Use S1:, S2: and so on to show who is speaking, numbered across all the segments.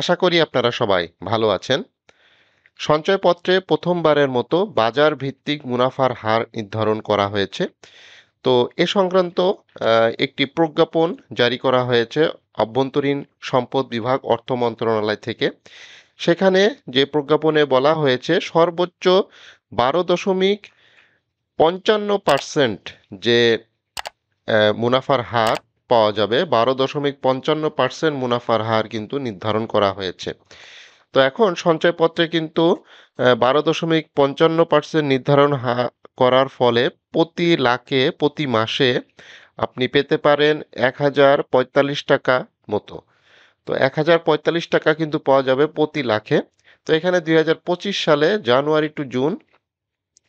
S1: আশা করি আপনারা সবাই ভালো আছেন। সঞ্চয়পত্রে প্রথমবারের মতো বাজার ভিত্তিক মুনাফার হার নির্ধারণ করা হয়েছে। তো এ সংক্রান্ত একটি প্রজ্ঞাপন জারি করা হয়েছে অভ্যন্তরীণ সম্পদ বিভাগ অর্থ মন্ত্রণালয় থেকে। সেখানে যে প্রজ্ঞাপনে বলা হয়েছে সর্বোচ্চ 12.55% যে মুনাফার হার পাওয়া যাবে, 12.55% মুনাফার হার কিন্তু নির্ধারণ করা হয়েছে। তো এখন সঞ্চয়পত্রে কিন্তু 12.55% নির্ধারণ করার ফলে প্রতি লাখে প্রতি মাসে আপনি পেতে পারেন 1045 টাকা মতো। তো 1045 টাকা কিন্তু পাওয়া যাবে প্রতি লাখে। তো এখানে 2025 সালে জানুয়ারি টু জুন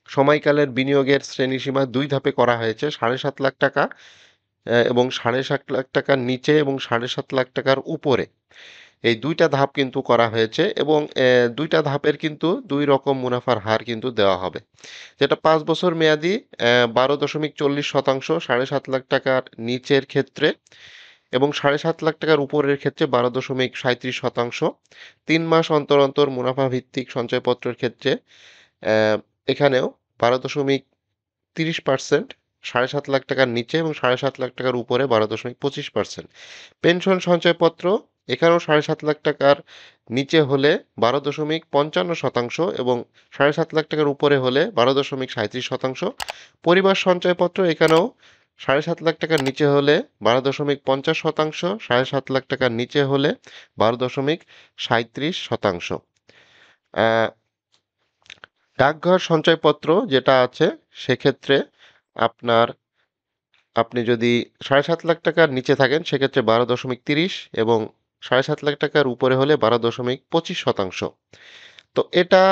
S1: সময়কালের বিনিয়োগের শ্রেণীসীমা দুই ধাপে করা হয়েছে, 7.5 লাখ টাকা এবং 7.5 লাখ টাকার নিচে এবং 7.5 লাখ টাকার উপরে। এই দুইটা ধাপ কিন্তু করা হয়েছে এবং দুইটা ধাপের কিন্তু দুই রকম মুনাফার হার কিন্তু দেওয়া হবে। যেটা 5 বছর মেয়াদি 12.40%, 7.5 লাখ টাকার নিচের ক্ষেত্রে, এবং 7.5 লাখ টাকার উপরের ক্ষেত্রে 12.37%। 3 মাস অন্তর অন্তর মুনাফা ভিত্তিক সঞ্চয়পত্রের ক্ষেত্রে এখানেও 12.30%, 7.5 লাখ টাকার নিচে এবং 7.5 লাখ টাকার উপরে 12.25%। পেনশন সঞ্চয়পত্র এখানেও 7.5 লাখ টাকার নিচে হলে 12.55% এবং 7.5 লাখ টাকার উপরে হলে 12.37%। পরিবার সঞ্চয়পত্র এখানেও 7.5 লাখ টাকার নিচে হলে 12.50%, 7.5 লাখ টাকার নিচে হলে 12.37%। ডাকঘর সঞ্চয়পত্র যেটা আছে সেক্ষেত্রে আপনার আপনি যদি 7.5 লাখ টাকার নিচে থাকেন সেক্ষেত্রে 12.30 এবং 7.5 লাখ টাকার উপরে হলে 12.25%। তো এটা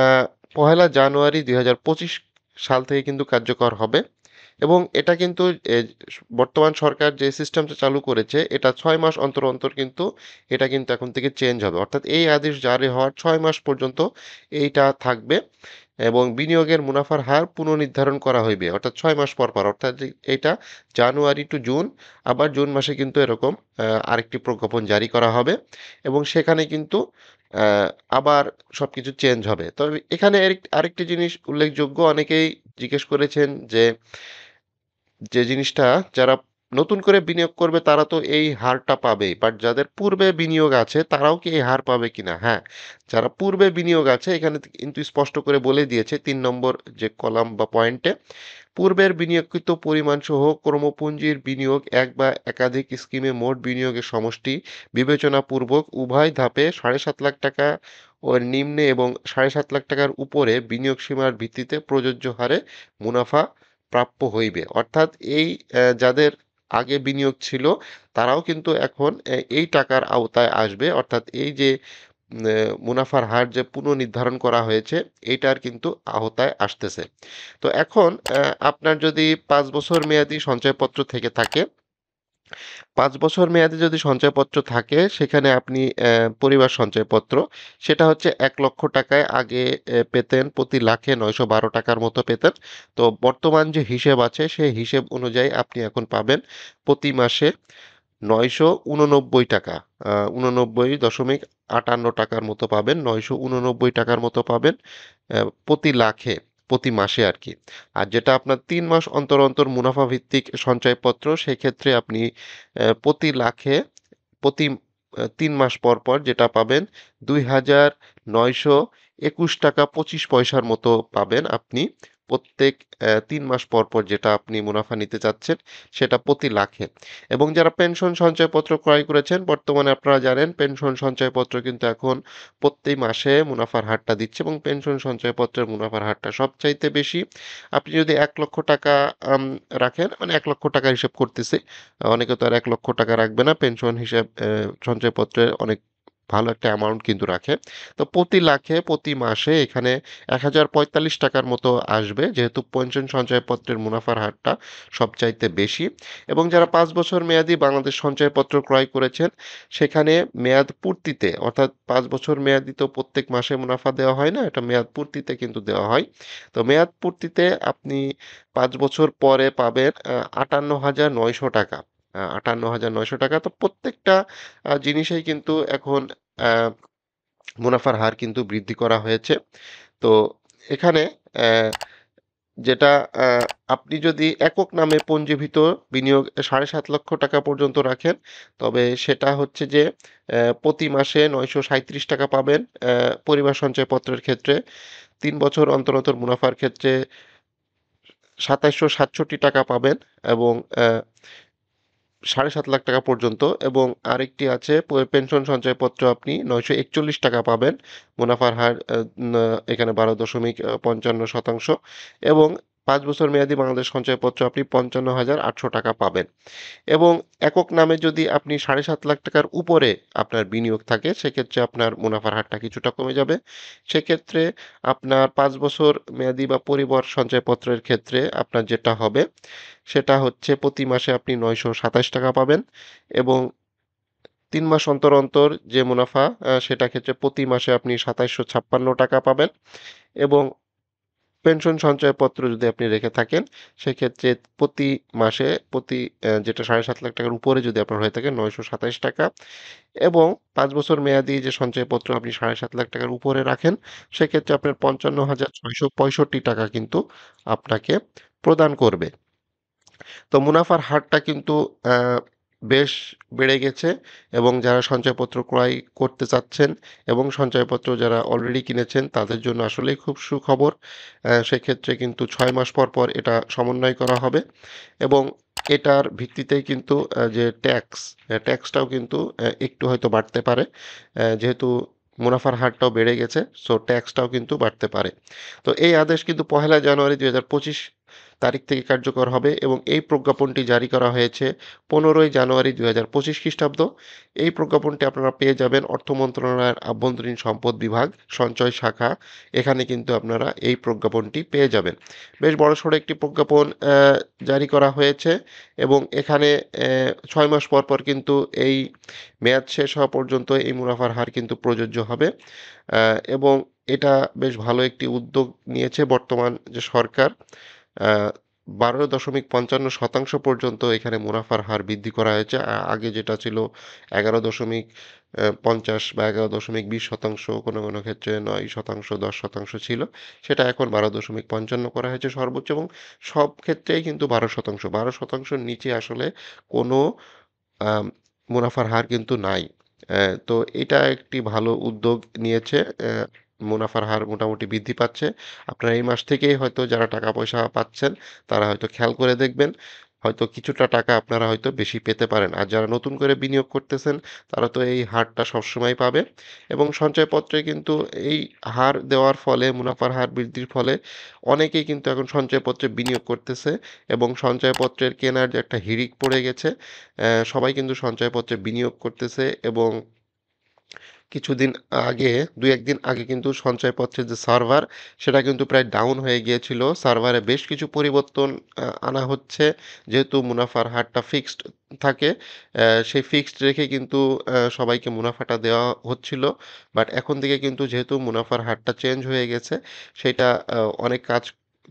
S1: আহ, 1 জানুয়ারি 2025 সাল থেকে কিন্তু কার্যকর হবে এবং এটা কিন্তু এ, বর্তমান সরকার যে সিস্টেমটা চালু করেছে এটা 6 মাস অন্তর অন্তর কিন্তু এটা কিন্তু এখন থেকে চেঞ্জ হবে, অর্থাৎ এই আদেশ জারি হওয়ার 6 মাস পর্যন্ত এইটা থাকবে এবং বিনিয়োগের মুনাফার হার পুনর্নির্ধারণ করা হইবে অর্থাৎ 6 মাস পর পর, অর্থাৎ এইটা জানুয়ারি টু জুন, আবার জুন মাসে কিন্তু এরকম আরেকটি প্রজ্ঞাপন জারি করা হবে এবং সেখানে কিন্তু আহ, আবার সবকিছু চেঞ্জ হবে। তবে এখানে আরেকটি জিনিস উল্লেখযোগ্য, অনেকেই জিজ্ঞেস করেছেন যে যে জিনিসটা যারা নতুন করে বিনিয়োগ করবে তারা তো এই হারটা পাবে, বাট যাদের পূর্বে বিনিয়োগ আছে তারাও কি এই হার পাবে কিনা? হ্যাঁ, যারা পূর্বে বিনিয়োগ আছে এখানে কিন্তু স্পষ্ট করে বলে দিয়েছে 3 নম্বর যে কলাম বা পয়েন্টে, পূর্বের বিনিয়োগকৃত পরিমাণ সহ ক্রমপুঞ্জির বিনিয়োগ এক বা একাধিক স্কিমে মোট বিনিয়োগের সমষ্টি বিবেচনাপূর্বক উভয় ধাপে 7.5 লাখ টাকা ও নিম্নে এবং 7.5 লাখ টাকার উপরে বিনিয়োগ সীমার ভিত্তিতে প্রযোজ্য হারে মুনাফা প্রাপ্য হইবে। অর্থাৎ এই যাদের আগে বিনিয়োগ ছিল তারাও কিন্তু এখন এই টাকার আওতায় আসবে, অর্থাৎ এই যে মুনাফার হার যে পুনর্নির্ধারণ করা হয়েছে এইটার কিন্তু আওতায় আসতেছে। তো এখন আপনার যদি 5 বছর মেয়াদি সঞ্চয়পত্র থেকে থাকে, 5 বছর মেয়াদি যদি সঞ্চয়পত্র থাকে সেখানে আপনি পরিবার সঞ্চয়পত্র, সেটা হচ্ছে 1 লক্ষ টাকায় আগে পেতেন প্রতি লাখে 912 টাকার মতো পেতেন। তো বর্তমান যে হিসেব আছে সেই হিসেব অনুযায়ী আপনি এখন পাবেন প্রতি মাসে 989 টাকা, 99.58 টাকার মতো পাবেন, 989 টাকার মতো পাবেন প্রতি লাখে প্রতি মাসে আর কি। আর যেটা আপনার 3 মাস অন্তর অন্তর মুনাফা ভিত্তিক সঞ্চয়পত্র সেক্ষেত্রে আপনি প্রতি লাখে প্রতি 3 মাস পর পর যেটা পাবেন 2,921 টাকা 25 পয়সার মতো পাবেন আপনি প্রত্যেক 3 মাস পর পর, যেটা আপনি মুনাফা নিতে চাচ্ছেন সেটা প্রতি লাখে। এবং যারা পেনশন সঞ্চয়পত্র ক্রয় করেছেন, বর্তমানে আপনারা জানেন পেনশন সঞ্চয়পত্র কিন্তু এখন প্রতি মাসে মুনাফার হারটা দিচ্ছে এবং পেনশন সঞ্চয়পত্রের মুনাফার হারটা সবচাইতে বেশি। আপনি যদি 1 লক্ষ টাকা রাখেন, মানে 1 লক্ষ টাকা হিসেব করতেছি, অনেকে তো আর 1 লক্ষ টাকা রাখবে না, পেনশন হিসেব সঞ্চয়পত্রে অনেক ভালো একটা অ্যামাউন্ট কিন্তু রাখে। তো প্রতি লাখে প্রতি মাসে এখানে 1045 টাকার মতো আসবে, যেহেতু পেনশন সঞ্চয়পত্রের মুনাফার হারটা সবচাইতে বেশি। এবং যারা 5 বছর মেয়াদি বাংলাদেশ সঞ্চয়পত্র ক্রয় করেছেন সেখানে মেয়াদ পূর্তিতে, অর্থাৎ 5 বছর মেয়াদি তো প্রত্যেক মাসে মুনাফা দেওয়া হয় না, এটা মেয়াদ পূর্তিতে কিন্তু দেওয়া হয়। তো মেয়াদ পূর্তিতে আপনি 5 বছর পরে পাবেন 58,900 টাকা। 58,900 টাকা। তো প্রত্যেকটা জিনিসেই কিন্তু এখন আ মুনাফার হার কিন্তু বৃদ্ধি করা হয়েছে। তো এখানে অ্যা যেটা আ আপনি যদি একক নামে পঞ্জীভূত বিনিয়োগ ৳৭.৫ লাখ পর্যন্ত রাখেন, তবে সেটা হচ্ছে যে প্রতি মাসে ৳৯৩৭ পাবেন পরিবার সঞ্চয়পত্রের ক্ষেত্রে। ৩ বছর অন্তর, অন্তর মুনাফার ক্ষেত্রে ৳২৭৬৭ পাবেন এবং ৳৭.৫ লাখ পর্যন্ত, এবং আরেকটি আছে পেনশন সঞ্চয়পত্র আপনি ৳৯৪১ পাবেন। মুনাফার হার এখানে ১২.৫৫% এবং ৫ বছর মেয়াদী বাংলাদেশ সঞ্চয়পত্র আপনি ৳৫৫,৮০০ পাবেন। এবং একক নামে যদি আপনি ৳৭.৫ লাখ উপরে আপনার বিনিয়োগ থাকে, সেক্ষেত্রে আপনার মুনাফার হারটা কিছুটা কমে যাবে। সেক্ষেত্রে আপনার ৫ বছর মেয়াদী বা পরিবার সঞ্চয়পত্রের ক্ষেত্রে আপনার যেটা হবে, সেটা হচ্ছে প্রতি মাসে আপনি ৳৯২৭ পাবেন এবং ৩ মাস অন্তর, অন্তর যে মুনাফা সেটা ক্ষেত্রে প্রতি মাসে আপনি ৳২৭৫৬ পাবেন এবং পেনশন সঞ্চয়পত্র যদি আপনি রেখে থাকেন, সেক্ষেত্রে প্রতি মাসে যেটা ৳৭.৫ লাখ উপরে যদি আপনার হয়ে থাকে ৳৯২৭ এবং ৫ বছর মেয়াদি যে সঞ্চয়পত্র আপনি ৳৭.৫ লাখ উপরে রাখেন, সেক্ষেত্রে আপনার ৳৫৫,৬৬৫ কিন্তু আপনাকে প্রদান করবে। তো মুনাফার হারটা কিন্তু আ বেশ বেড়ে গেছে এবং যারা সঞ্চয়পত্র ক্রয় করতে চাচ্ছেন এবং সঞ্চয়পত্র যারা অলরেডি কিনেছেন তাদের জন্য আসলেই খুব সুখবর। সেক্ষেত্রে কিন্তু ৬ মাস পর, পর এটা সমন্বয় করা হবে এবং এটার ভিত্তিতেই কিন্তু যে ট্যাক্সটাও কিন্তু একটু হয়তো বাড়তে পারে। যেহেতু মুনাফার হারটাও বেড়ে গেছে, সো ট্যাক্সটাও কিন্তু বাড়তে পারে। তো এই আদেশ কিন্তু ১লা জানুয়ারি ২০২৫ তারিখ থেকে কার্যকর হবে এবং এই প্রজ্ঞাপনটি জারি করা হয়েছে ১৫ই জানুয়ারি ২০২৫ খ্রিস্টাব্দ। এই প্রজ্ঞাপনটি আপনারা পেয়ে যাবেন অর্থ মন্ত্রণালয়ের আভ্যন্তরীণ সম্পদ বিভাগ, সঞ্চয় শাখা। এখানে কিন্তু আপনারা এই প্রজ্ঞাপনটি পেয়ে যাবেন। বেশ বড়সড় একটি প্রজ্ঞাপন জারি করা হয়েছে এবং এখানে ৬ মাস পর, পর কিন্তু এই মেয়াদ শেষ হওয়া পর্যন্ত এই মুনাফার হার কিন্তু প্রযোজ্য হবে। এবং এটা বেশ ভালো একটি উদ্যোগ নিয়েছে বর্তমান যে সরকার। আ ১২.৫৫% পর্যন্ত এখানে মুনাফার হার বৃদ্ধি করা হয়েছে। আগে যেটা ছিল ১১.৫০ বা ১১.২০%, কোনো, কোনো ক্ষেত্রে ৯%, ১০% ছিল। সেটা এখন ১২.৫৫ করা হয়েছে সর্বোচ্চ এবং সব ক্ষেত্রেই কিন্তু ১২%। ১২%-র নিচে আসলে কোনো আম মুনাফার হার কিন্তু নাই। তো এটা একটি ভালো উদ্যোগ নিয়েছে। মুনাফার হার মোটামুটি বৃদ্ধি পাচ্ছে। আপনারা এই মাস থেকেই হয়তো যারা টাকা-পয়সা পাচ্ছেন, তারা হয়তো খেয়াল করে দেখবেন। হয়তো কিছুটা টাকা আপনারা হয়তো বেশি পেতে পারেন। আর যারা নতুন করে বিনিয়োগ করতেছেন, তারা তো এই হারটা সবসময়ই পাবে এবং সঞ্চয়পত্রে কিন্তু এই হার দেওয়ার ফলে, মুনাফার হার বৃদ্ধির ফলে অনেকেই কিন্তু এখন সঞ্চয়পত্রে বিনিয়োগ করতেছে এবং সঞ্চয়পত্রের কেনার যে একটা হিড়িক পড়ে গেছে, সবাই কিন্তু সঞ্চয়পত্রে বিনিয়োগ করতেছে এবং কিছুদিন আগে ২-১ দিন আগে কিন্তু সঞ্চয়পত্রের যে সার্ভার, সেটা কিন্তু প্রায় ডাউন হয়ে গিয়েছিল। সার্ভারে বেশ কিছু পরিবর্তন আনা হচ্ছে। যেহেতু মুনাফার হারটা ফিক্সড থাকে, সেই ফিক্সড রেখে কিন্তু সবাইকে মুনাফাটা দেওয়া হচ্ছিল। বাট এখন থেকে কিন্তু যেহেতু মুনাফার হারটা চেঞ্জ হয়ে গেছে, সেইটা অনেক কাজ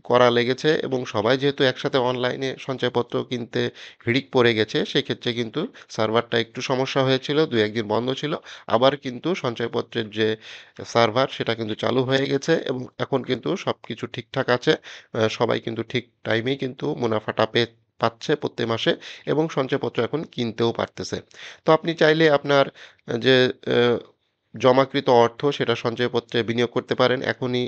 S1: করা লেগেছে এবং সবাই যেহেতু একসাথে অনলাইনে সঞ্চয়পত্র কিনতে হিড়িক পড়ে গেছে, সেক্ষেত্রে কিন্তু সার্ভারটা একটু সমস্যা হয়েছিল। ২-১ দিন বন্ধ ছিল। আবার কিন্তু সঞ্চয়পত্রের যে সার্ভার সেটা কিন্তু চালু হয়ে গেছে এবং এখন কিন্তু সবকিছু ঠিকঠাক আছে। সবাই কিন্তু ঠিক টাইমেই কিন্তু মুনাফাটা পাচ্ছে প্রত্যেক মাসে এবং সঞ্চয়পত্র এখন কিনতেও পারতেছে। তো আপনি চাইলে আপনার যে জমাকৃত অর্থ সেটা সঞ্চয়পত্রে বিনিয়োগ করতে পারেন। এখনই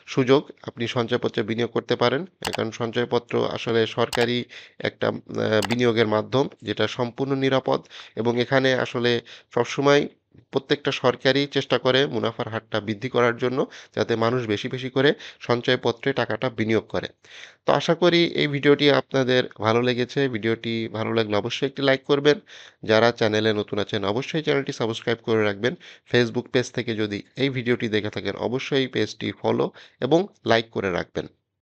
S1: সুযোগ, আপনি সঞ্চয়পত্রে বিনিয়োগ করতে পারেন। কারণ সঞ্চয়পত্র আসলে সরকারি একটা বিনিয়োগের মাধ্যম যেটা সম্পূর্ণ নিরাপদ এবং এখানে আসলে সবসময় প্রত্যেকটা সরকারই চেষ্টা করে মুনাফার হারটা বৃদ্ধি করার জন্য, যাতে মানুষ বেশি, বেশি করে সঞ্চয়পত্রে টাকাটা বিনিয়োগ করে। তো আশা করি এই ভিডিওটি আপনাদের ভালো লেগেছে। ভিডিওটি ভালো লাগলে অবশ্যই একটি লাইক করবেন। যারা চ্যানেলে নতুন আছেন অবশ্যই চ্যানেলটি সাবস্ক্রাইব করে রাখবেন। ফেসবুক পেজ থেকে যদি এই ভিডিওটি দেখে থাকেন অবশ্যই পেজটি ফলো এবং লাইক করে রাখবেন।